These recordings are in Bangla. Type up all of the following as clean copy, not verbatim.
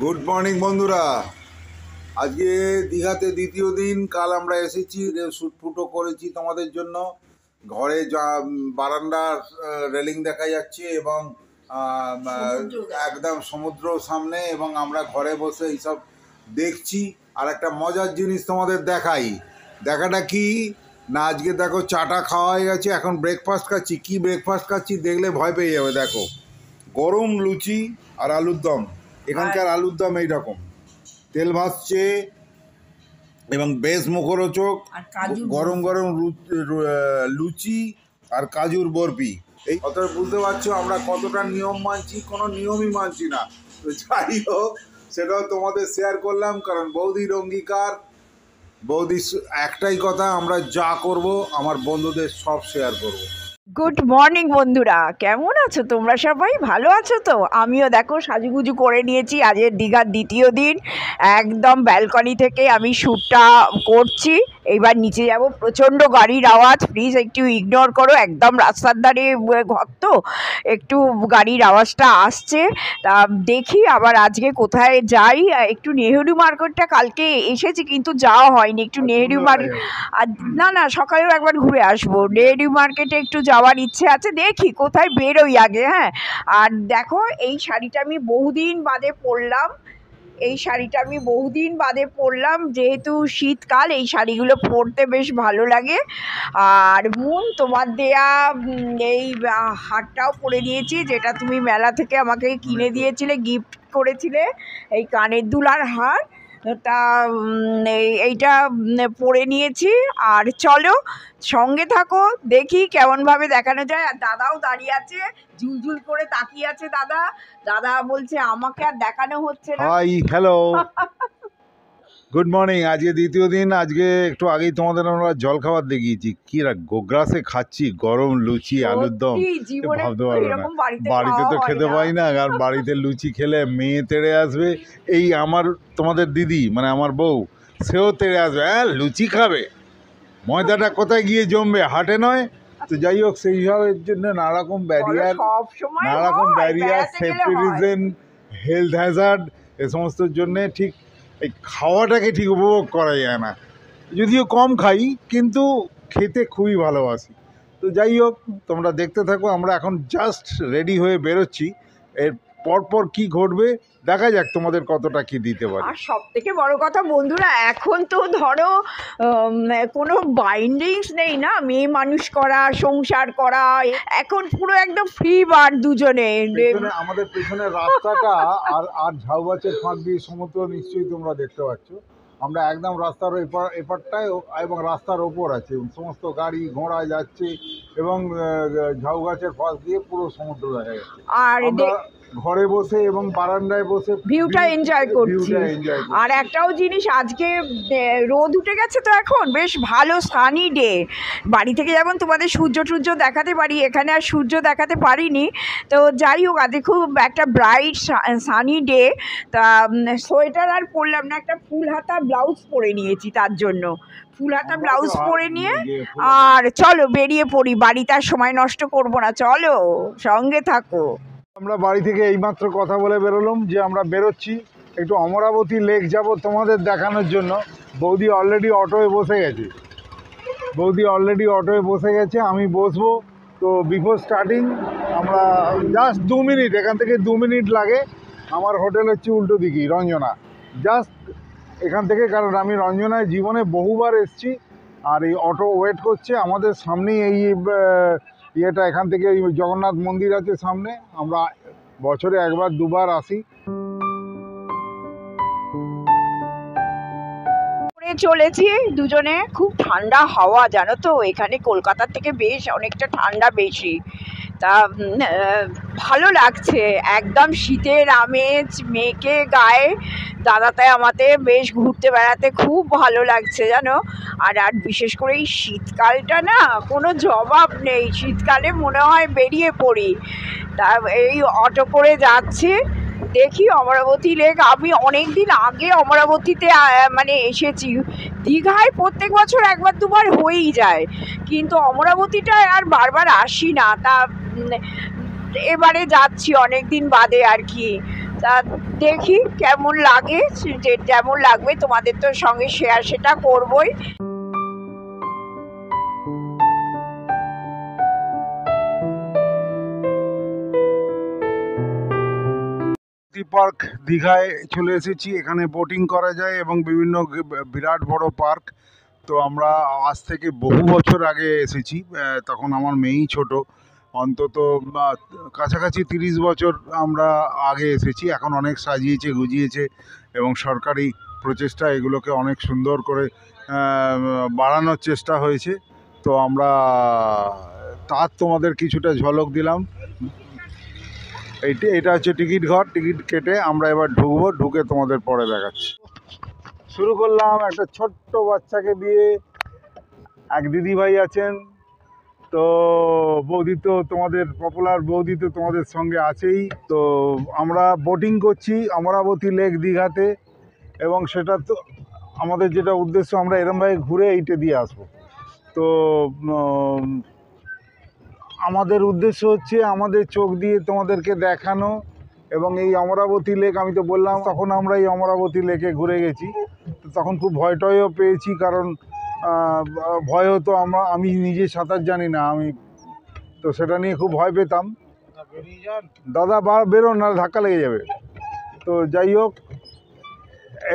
গুড মর্নিং বন্ধুরা। আজকে দীঘাতে দ্বিতীয় দিন। কাল আমরা এসেছি, শুটফুটও করেছি তোমাদের জন্য। ঘরে বারান্দার রেলিং দেখা যাচ্ছে এবং একদম সমুদ্র সামনে, এবং আমরা ঘরে বসে এইসব দেখছি। আর একটা মজার জিনিস তোমাদের দেখাটা কি না, আজকে দেখো চাটা খাওয়া হয়ে গেছে, এখন ব্রেকফাস্ট খাচ্ছি। কি ব্রেকফাস্ট খাচ্ছি দেখলে ভয় পেয়ে যাবে। দেখো, গরম লুচি আর আলুর দম। এখানকার আলুর দম এইরকম, তেল ভাসছে এবং বেশ মুখরোচক। গরম গরম লুচি আর কাজুর বরফি। এই অতটা বুঝতে পারছো আমরা কতটা নিয়ম মানছি। কোনো নিয়মই মানছি না। তো যাই হোক, সেটাও তোমাদের শেয়ার করলাম, কারণ বৌদির অঙ্গীকার। বৌদির একটাই কথা, আমরা যা করব আমার বন্ধুদের সব শেয়ার করব। গুড মর্নিং বন্ধুরা, কেমন আছো তোমরা? সবাই ভালো আছো তো? আমিও দেখো সাজুগুজু করে নিয়েছি। আজকের দীঘার দ্বিতীয় দিন। একদম ব্যালকনি থেকে আমি শ্যুটটা করছি। এইবার নিচে যাব, প্রচণ্ড গাড়ির আওয়াজ, প্লিজ একটু ইগনোর করো। একদম রাস্তার ধারে ঘর তো, একটু গাড়ির আওয়াজটা আসছে। তা দেখি আবার আজকে কোথায় যাই। একটু নেহেরু মার্কেটটা কালকে এসেছি কিন্তু যাওয়া হয়নি। একটু নেহেরু মার্কেট, না সকালেও একবার ঘুরে আসবো। নেহেরু মার্কেটে একটু যাওয়ার ইচ্ছে আছে, দেখি কোথায় বেরোই আগে। হ্যাঁ, আর দেখো এই শাড়িটা আমি বহুদিন বাদে পরলাম। যেহেতু শীতকাল, এই শাড়িগুলো পরতে বেশ ভালো লাগে। আর তোমার দেয়া এই হারটাও পরে নিয়েছি, যেটা তুমি মেলা থেকে আমাকে কিনে দিয়েছিলে, গিফট করেছিলে, এই কানের দুলার হার। তা এইটা পরে নিয়েছি। আর চলো সঙ্গে থাকো, দেখি কেমনভাবে দেখানো যায়। আর দাদাও দাঁড়িয়ে আছে, ঝুলঝুল করে তাকিয়ে আছে। দাদা বলছে আমাকে আর দেখানো হচ্ছে না। Hi, hello, good morning. আজকে দ্বিতীয় দিন। আজকে একটু আগেই তোমাদের আমরা জল খাবার দেখিয়েছি। কি গোগ্রাসে খাচ্ছি গরম লুচি আলুর দম। ভাবতে পারবো না, বাড়িতে তো খেতে পাই না। আর বাড়িতে লুচি খেলে মেয়ে তেড়ে আসবে। এই আমার তোমাদের দিদি, মানে আমার বউ, সেও তেড়ে আসবে। হ্যাঁ, লুচি খাবে, ময়দাটা কোথায় গিয়ে জমবে, হাটে নয়। তো যাই হোক, সেই সবের জন্য নানারকম barrier, safety reason, health hazard, এ সমস্তর জন্যে ঠিক এই খাওয়াটাকে ঠিক উপভোগ করা যায় না। যদিও কম খাই, কিন্তু খেতে খুবই ভালোবাসি। তো যাই হোক, তোমরা দেখতে থাকো। আমরা এখন জাস্ট রেডি হয়ে বেরোচ্ছি। এর পরপর কি ঘটবে দেখা যাক, তোমাদের কতটা কি দিতে পারি। আর সব থেকে বড় কথা বন্ধুরা, এখন তো ধরো কোনো বাইন্ডিংস নেই না, মেয়ে মানুষ করা, সংসার করা, এখন পুরো একদম ফ্রি বার্ড দুজনে। আমাদের পেছনে রাস্তাটা আর ঝাউগাছের ফাঁক দিয়ে সমুদ্র নিশ্চয়ই তোমরা দেখতে পাচ্ছ। আমরা একদম রাস্তার এপারটায় এবং রাস্তার ওপর আছে, সমস্ত গাড়ি ঘোড়া যাচ্ছে এবং ঝাউগাছের ফাঁক দিয়ে পুরো সমুদ্র দেখা যাচ্ছে। আর ঘরে বসে এবং বারান্দায় বসে ভিউটা এনজয় করছি। আর একটাও জিনিস, আজকে রোদ উঠে গেছে তো এখন বেশ ভালো সানি ডে। বাড়ি থেকে যেমন তোমাদের সূর্য দেখাতে পারি, এখানে আর সূর্য দেখাতে পারিনি। তো যাই হোক, আজকে খুব একটা ব্রাইট সানি ডে। তা সোয়েটার আর পরলাম না, একটা ফুল হাতা ব্লাউজ পরে নিয়েছি। তার জন্য ফুল হাতা ব্লাউজ পরে নিয়ে আর চলো বেরিয়ে পড়ি। বাড়িতে আর সময় নষ্ট করবো না, চলো সঙ্গে থাকো। আমরা বাড়ি থেকে এইমাত্র কথা বলে বেরোলাম যে আমরা বেরোচ্ছি, একটু অমরাবতী লেক যাব তোমাদের দেখানোর জন্য। বৌদি অলরেডি অটোয় বসে গেছে, আমি বসবো। তো বিফোর স্টার্টিং আমরা জাস্ট 2 মিনিট, এখান থেকে 2 মিনিট লাগে। আমার হোটেল হচ্ছে উল্টো দিকেই, রঞ্জনা। জাস্ট এখান থেকে, কারণ আমি রঞ্জনায় জীবনে বহুবার এসেছি। আর এই অটো ওয়েট করছে আমাদের সামনেই। এই ইয়েটা, এখান থেকে জগন্নাথ মন্দির আছে সামনে। আমরা বছরে একবার দুবার আসি। চলেছি দুজনে, খুব ঠান্ডা হাওয়া জানো তো, এখানে কলকাতার থেকে বেশ অনেকটা ঠান্ডা বেশি। তা ভালো লাগছে, একদম শীতের আমেজ মেয়েকে গায়ে। দাদাতাই আমাদের বেশ ঘুরতে বেড়াতে খুব ভালো লাগছে জানো। আর বিশেষ করে এই শীতকালটা না, কোনো জবাব নেই। শীতকালে মনে হয় বেরিয়ে পড়ি। তা এই অটো করে যাচ্ছি, দেখি অমরাবতী লেক। আমি অনেক দিন আগে অমরাবতীতে মানে এসেছি। দীঘায় প্রত্যেক বছর একবার দুবার হয়েই যায়, কিন্তু অমরাবতীটায় আর বারবার আসি না। তা এবারে যাচ্ছি অনেক দিন বাদে আর কি। তা দেখি কেমন লাগে, যে যেমন লাগবে তোমাদের তো সঙ্গে শেয়ার সেটা করবই। পার্ক দীঘায় চলে এসেছি। এখানে বোটিং করা যায় এবং বিভিন্ন বিরাট বড় পার্ক। তো আমরা আজ থেকে বহু বছর আগে এসেছি, তখন আমার মেয়েই ছোট, অন্তত কাছাকাছি 30 বছর আমরা আগে এসেছি। এখন অনেক সাজিয়েছে গুজিয়েছে এবং সরকারি প্রচেষ্টা এগুলোকে অনেক সুন্দর করে বাড়ানোর চেষ্টা হয়েছে। তো আমরা তার তোমাদের কিছুটা ঝলক দিলাম। এটা হচ্ছে টিকিট ঘর। টিকিট কেটে আমরা এবার ঢুকবো, ঢুকে তোমাদের পরে দেখাচ্ছি। শুরু করলাম একটা ছোট্ট বাচ্চাকে দিয়ে। এক দিদিভাই আছেন, তো বৌদি তো তোমাদের পপুলার বৌদি তো তোমাদের সঙ্গে আছেই। তো আমরা বোটিং করছি অমরাবতী লেক দীঘাতে, এবং সেটা তো আমাদের যেটা উদ্দেশ্য, আমরা এরমভাবে ঘুরে এইটে দিয়ে আসবো। তো আমাদের উদ্দেশ্য হচ্ছে আমাদের চোখ দিয়ে তোমাদেরকে দেখানো। এবং এই অমরাবতী লেক, আমি তো বললাম তখন আমরা এই অমরাবতী লেকে ঘুরে গেছি, তো তখন খুব ভয় টয়ও পেয়েছি, কারণ ভয় হতো। আমি নিজে সাঁতার জানি না, তো সেটা নিয়ে খুব ভয় পেতাম। দাদা বেরোন, না ধাক্কা লেগে যাবে। তো যাই হোক,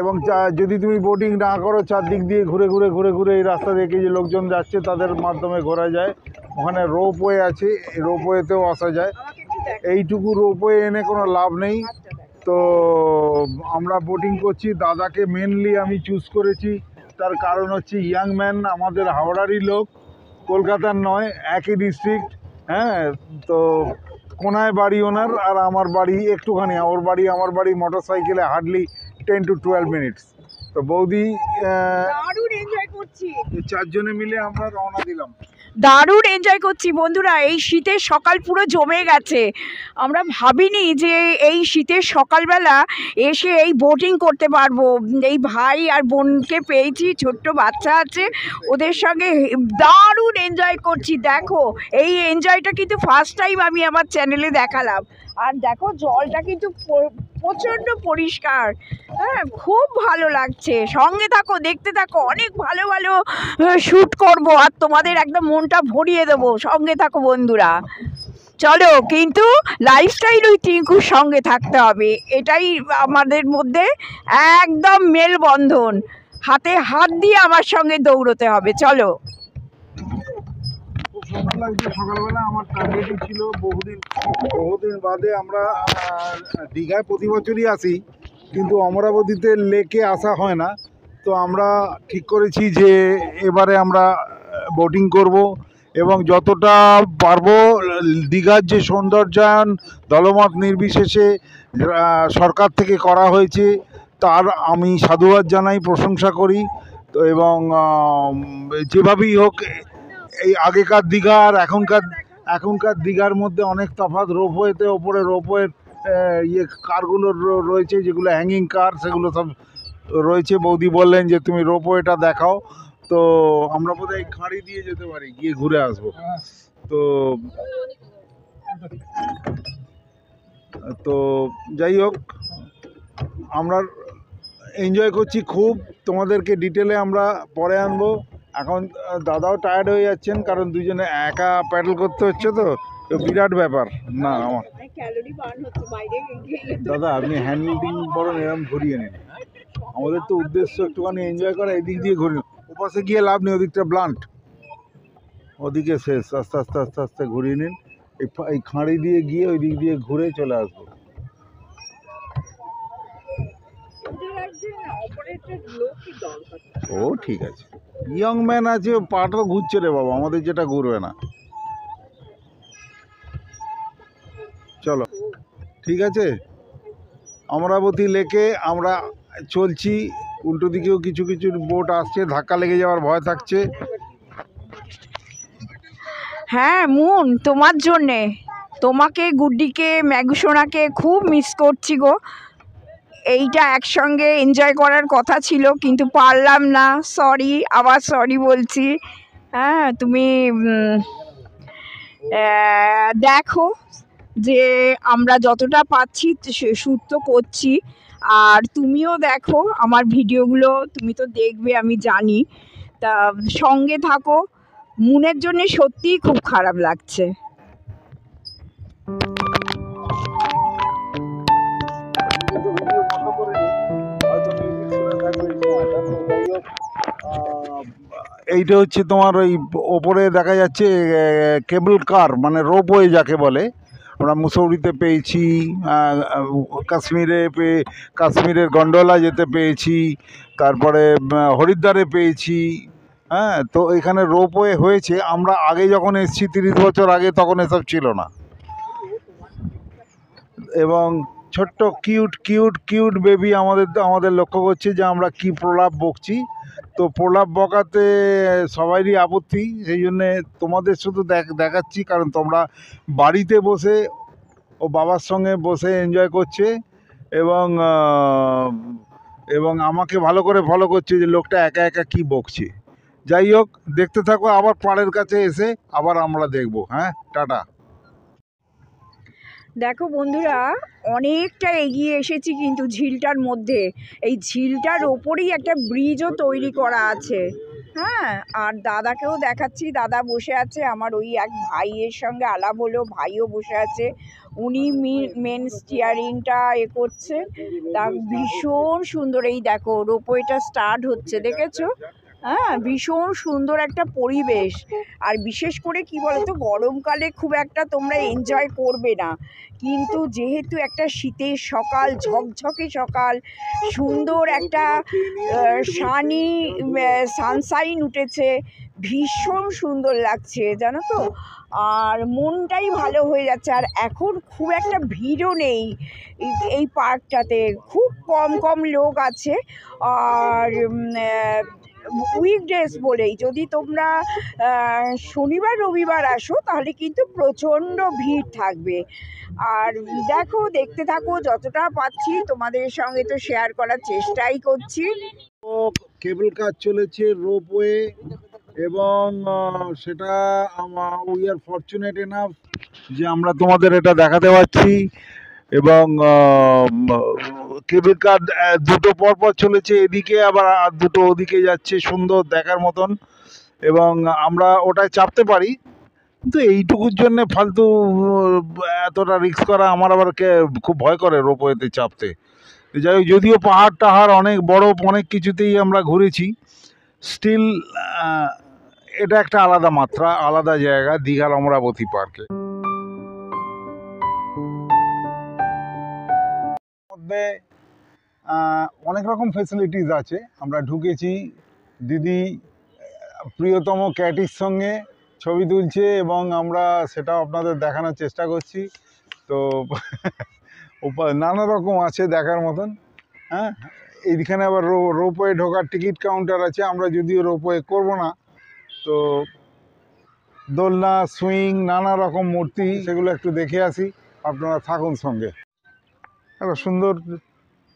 এবং যদি তুমি বোটিং না করো, চারদিক দিয়ে ঘুরে ঘুরে ঘুরে ঘুরে এই রাস্তা দেখে যে লোকজন যাচ্ছে তাদের মাধ্যমে ঘোরা যায়। ওখানে রোপওয়ে আছে, রোপওয়েতেও আসা যায়। এইটুকু রোপওয়ে এনে কোনো লাভ নেই। তো আমরা বোটিং করছি। দাদাকে মেনলি আমি চুজ করেছি, তার কারণ হচ্ছে ইয়াং ম্যান, আমাদের হাওড়ারই লোক, কলকাতার নয়, একই ডিস্ট্রিক্ট। হ্যাঁ, তো কোনায় বাড়ি ওনার, আর আমার বাড়ি একটুখানি, ওর বাড়ি আমার বাড়ি মোটর সাইকেলে হার্ডলি 10 to 12 মিনিটস। তো বৌদি দারুণ এনজয় করছি, চারজনে মিলে আমরা রওনা দিলাম। দারুণ এনজয় করছি বন্ধুরা। এই শীতের সকাল পুরো জমে গেছে। আমরা ভাবিনি যে এই শীতের সকালবেলা এসে এই বোটিং করতে পারবো। এই ভাই আর বোনকে পেয়েছি, ছোট্ট বাচ্চা আছে, ওদের সঙ্গে দারুণ এনজয় করছি। দেখো, এই এনজয়টা কিন্তু ফার্স্ট টাইম আমি আমার চ্যানেলে দেখালাম। আর দেখো জলটা কিন্তু প্রচণ্ড পরিষ্কার। হ্যাঁ, খুব ভালো লাগছে। সঙ্গে থাকো, দেখতে থাকো, অনেক ভালো ভালো শ্যুট করব আর তোমাদের একদম মনটা ভরিয়ে দেবো। সঙ্গে থাকো বন্ধুরা, চলো। কিন্তু লাইফস্টাইল ওই টিঙ্কুর সঙ্গে থাকতে হবে, এটাই আমাদের মধ্যে একদম মেলবন্ধন। হাতে হাত দিয়ে আমার সঙ্গে দৌড়তে হবে, চলো। খুব সুন্দর লাগছে। সকালবেলা আমার টার্গেটই ছিল, বহুদিন বাদে আমরা দীঘায় প্রতি বছরই আসি, কিন্তু অমরাবতীতে লেকে আসা হয় না। তো আমরা ঠিক করেছি যে এবারে আমরা বোটিং করব, এবং যতটা পারবো দীঘার যে সৌন্দর্যায়ন দলমত নির্বিশেষে সরকার থেকে করা হয়েছে, তার আমি সাধুবাদ জানাই, প্রশংসা করি। তো এবং যেভাবেই হোক, এই আগেকার দীঘা আর এখনকার দীঘার মধ্যে অনেক তফাৎ। রোপওয়েতে ওপরে রোপওয়ের কারগুলো রয়েছে, যেগুলো হ্যাঙ্গিং কার, সেগুলো সব রয়েছে। বৌদি বললেন যে তুমি রোপওয়েটা দেখাও। তো আমরা বোধহয় খাঁড়ি দিয়ে যেতে পারি, গিয়ে ঘুরে আসবো। তো যাই হোক, আমরা এনজয় করছি খুব। তোমাদেরকে ডিটেলে আমরা পরে আনবো। এখন দাদাও টায়ার্ড হয়ে যাচ্ছেন, কারণ দুজনে একা প্যাডেল করতে হচ্ছে, তো বিরাট ব্যাপার। না আমার দাদা, আপনি হ্যান্ডলিং বরং এরম ঘুরিয়ে নিন। আমাদের তো উদ্দেশ্য একটুখানি এনজয় করা, এদিক দিয়ে ঘুরি। ওপাশে গিয়ে লাভ নেই, ওদিকটা ব্লান্ট, ওদিকে শেষ। আস্তে আস্তে আস্তে আস্তে ঘুরিয়ে নিন। এই খাঁড়ি দিয়ে গিয়ে ওই দিক দিয়ে ঘুরে চলে আসবো। ও ঠিক আছে, ইয়ং ম্যান আছে, পাটা ঘুরছে রে বাবা, আমাদের যেটা ঘুরবে না। চলো, ঠিক আছে। অমরাবতী লেকে আমরা চলছি, উল্টো দিকেও কিছু কিছু বোট আসছে, ধাক্কা লেগে যাওয়ার ভয় থাকছে। হ্যাঁ মুন, তোমার জন্যে, তোমাকে, গুড্ডিকে, ম্যাগুসোনাকে খুব মিস করছি গো। এইটা একসঙ্গে এনজয় করার কথা ছিল, কিন্তু পারলাম না। সরি, আবার সরি বলছি। হ্যাঁ, তুমি দেখো যে আমরা যতটা পাচ্ছি শ্যুট তো করছি। আর তুমিও দেখো আমার ভিডিওগুলো, তুমি তো দেখবে আমি জানি। তা সঙ্গে থাকো। মুনের জন্য সত্যিই খুব খারাপ লাগছে। এইটা হচ্ছে তোমার ওই ওপরে দেখা যাচ্ছে কেবল কার, মানে রোপওয়ে যাকে বলে। আমরা মুসৌরিতে পেয়েছি, কাশ্মীরে কাশ্মীরের গন্ডোলা যেতে পেয়েছি, তারপরে হরিদ্বারে পেয়েছি। হ্যাঁ, তো এখানে রোপওয়ে হয়েছে। আমরা আগে যখন এসেছি 30 বছর আগে, তখন এসব ছিল না। এবং ছোট্ট কিউট কিউট কিউট বেবি আমাদের লক্ষ্য করছে যে আমরা কি প্রলাপ বকছি। তো প্রলাপ বকাতে সবারই আপত্তি, সেই জন্যে তোমাদের শুধু দেখাচ্ছি, কারণ তোমরা বাড়িতে বসে ও বাবার সঙ্গে বসে এনজয় করছে এবং এবং আমাকে ভালো করে ফলো করছে যে লোকটা একা একা কী বকছে। যাই হোক, দেখতে থাকো, আবার পাড়ের কাছে এসে আবার আমরা দেখব। হ্যাঁ, টাটা। দেখো বন্ধুরা, অনেকটা এগিয়ে এসেছি কিন্তু ঝিলটার মধ্যে। এই ঝিলটার ওপরেই একটা ব্রিজও তৈরি করা আছে। হ্যাঁ, আর দাদাকেও দেখাচ্ছি, দাদা বসে আছে। আমার ওই এক ভাইয়ের সঙ্গে আলাপ হলো, ভাইও বসে আছে। উনি মেন স্টিয়ারিংটা করছে। তা ভীষণ সুন্দর। এই দেখো রোপওয়েটা স্টার্ট হচ্ছে, দেখেছো? হ্যাঁ, ভীষণ সুন্দর একটা পরিবেশ। আর বিশেষ করে কি বলতো, গরমকালে খুব একটা তোমরা এনজয় করবে না, কিন্তু যেহেতু একটা শীতের সকাল, ঝকঝকে সকাল, সুন্দর একটা সানি সানশাইন উঠেছে, ভীষণ সুন্দর লাগছে জানো তো। আর মনটাই ভালো হয়ে যাচ্ছে। আর এখন খুব একটা ভিড়ও নেই এই পার্কটাতে, খুব কম কম লোক আছে। আর উইকডেজ বলেই, যদি তোমরা শনিবার রবিবার আসো তাহলে কিন্তু প্রচণ্ড ভিড় থাকবে। আর দেখো, দেখতে থাকো, যতটা পাচ্ছি তোমাদের সঙ্গে তো শেয়ার করার চেষ্টাই করছি। কেবল কার চলেছে, রোপওয়ে, এবং সেটা উই আর ফরচুনেট এনাফ যে আমরা তোমাদের এটা দেখাতে পারছি। এবং কেবল কার দুটো পরপর চলেছে, এদিকে আবার আর দুটো ওদিকে যাচ্ছে, সুন্দর দেখার মতন। এবং আমরা ওটায় চাপতে পারি, কিন্তু এইটুকুর জন্য ফালতু এতটা রিস্ক করা আমার আবার খুব ভয় করে রোপওয়েতে চাপতে। যাই হোক, যদিও পাহাড় টাহাড় অনেক বড়, অনেক কিছুতেই আমরা ঘুরেছি, স্টিল এটা একটা আলাদা মাত্রা, আলাদা জায়গা, দীঘার অমরাবতী পার্কে মধ্যে অনেক রকম ফেসিলিটিস আছে। আমরা ঢুকেছি, দিদি প্রিয়তম ক্যাটির সঙ্গে ছবি তুলছে এবং আমরা সেটাও আপনাদের দেখানোর চেষ্টা করছি। তো নানা রকম আছে দেখার মতন। হ্যাঁ, এইখানে আবার রোপওয়ে ঢোকার টিকিট কাউন্টার আছে। আমরা যদিও রোপওয়ে করব না, তো দোলনা, সুইং, নানা রকম মূর্তি, সেগুলো একটু দেখে আসি। আপনারা থাকুন সঙ্গে। একটা সুন্দর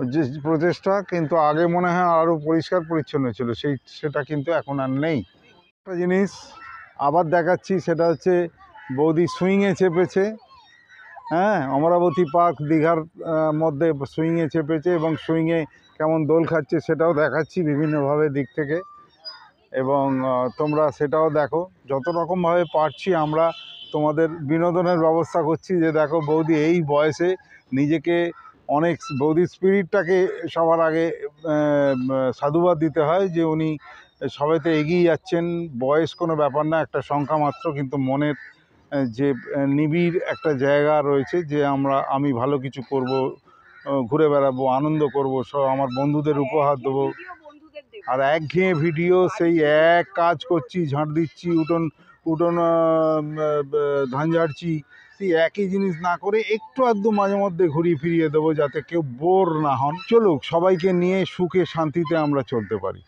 যে প্রচেষ্টা, কিন্তু আগে মনে হয় আরও পরিষ্কার পরিচ্ছন্ন ছিল, সেটা কিন্তু এখন আর নেই। একটা জিনিস আবার দেখাচ্ছি, সেটা হচ্ছে বৌদি সুইংয়ে চেপেছে। হ্যাঁ, অমরাবতী পার্ক দীঘার মধ্যে সুইংয়ে চেপেছে এবং সুইংয়ে কেমন দোল খাচ্ছে সেটাও দেখাচ্ছি বিভিন্নভাবে দিক থেকে। এবং তোমরা সেটাও দেখো। যত রকমভাবে পারছি আমরা তোমাদের বিনোদনের ব্যবস্থা করছি। যে দেখো, বৌদি এই বয়সে নিজেকে অনেক, বৌদির স্পিরিটটাকে সবার আগে সাধুবাদ দিতে হয় যে উনি সবাইতে এগিয়ে যাচ্ছেন। বয়স কোনো ব্যাপার না, একটা সংখ্যা মাত্র, কিন্তু মনের যে নিবিড় একটা জায়গা রয়েছে যে আমি ভালো কিছু করব, ঘুরে বেড়াবো, আনন্দ করব, সব আমার বন্ধুদের উপহার দেবো। আর একঘেয়ে ভিডিও, সেই এক কাজ করছি, ঝাঁট দিচ্ছি, উঠোন ধান ঝাড়ছি, সেই একই জিনিস না করে একটু আধটু মাঝে মধ্যে ঘুরিয়ে ফিরিয়ে দেবো, যাতে কেউ বোর না হন। চলুক, সবাইকে নিয়ে সুখে শান্তিতে আমরা চলতে পারি।